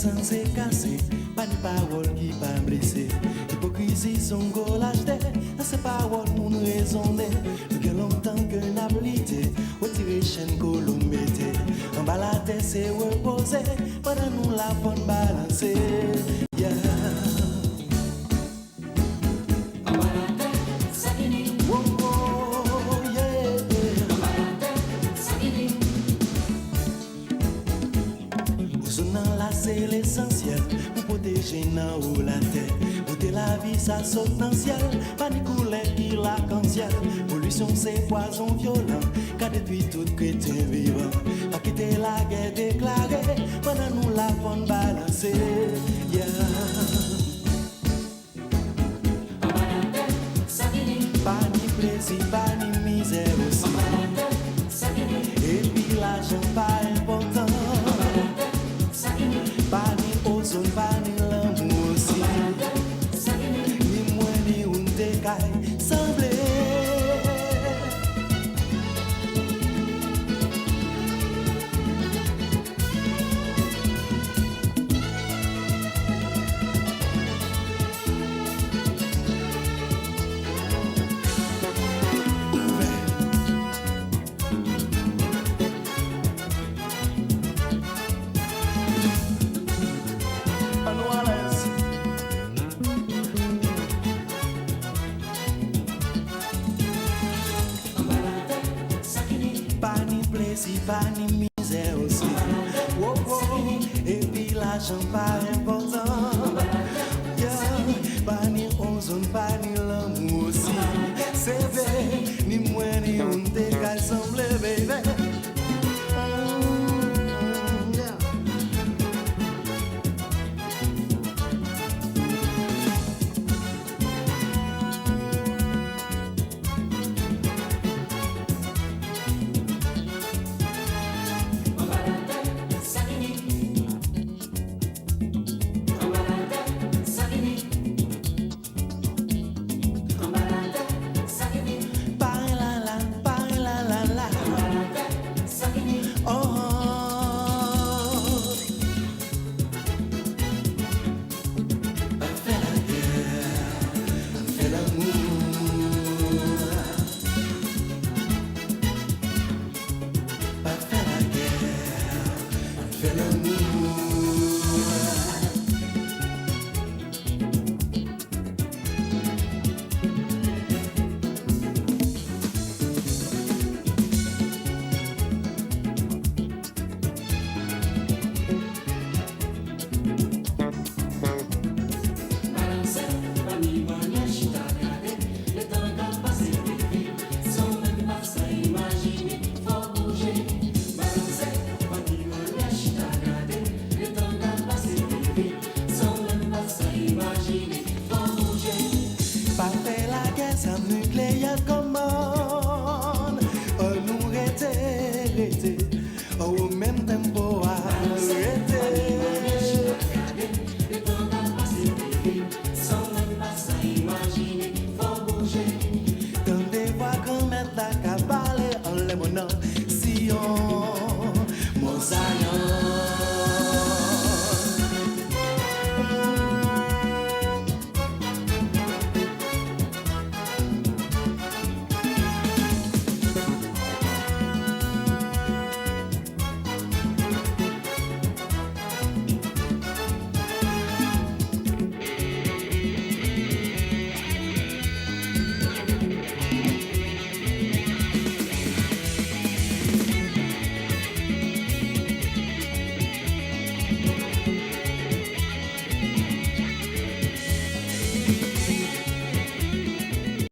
sans se casser, pas de parole qui va me blesser. Hypocrisie, son goal acheté, dans ces paroles, mon raisonner. Depuis longtemps que n'habilité, retirer chaîne que l'on mettait. En bas la tête, c'est reposer, pendant nous la bonne balancer. Yeah. C'est l'essentiel pour protéger dans la terre. Pour la vie, ça saute dans le ciel. Pas de couleur qui l'arc-en-ciel. Pollution, c'est poison violent. Car depuis tout chrétien vivant, pas quitter la guerre déclarée. Pendant nous la bonne balancer. Yeah. Pas ni plaisir, pas ni misère aussi. Et puis l'argent pas important. Pas ni ozone, pas ni l'amour aussi. Ni moi ni une décaille semblée. Pas ni misère aussi. Oh, oh. Et puis l'argent pas important.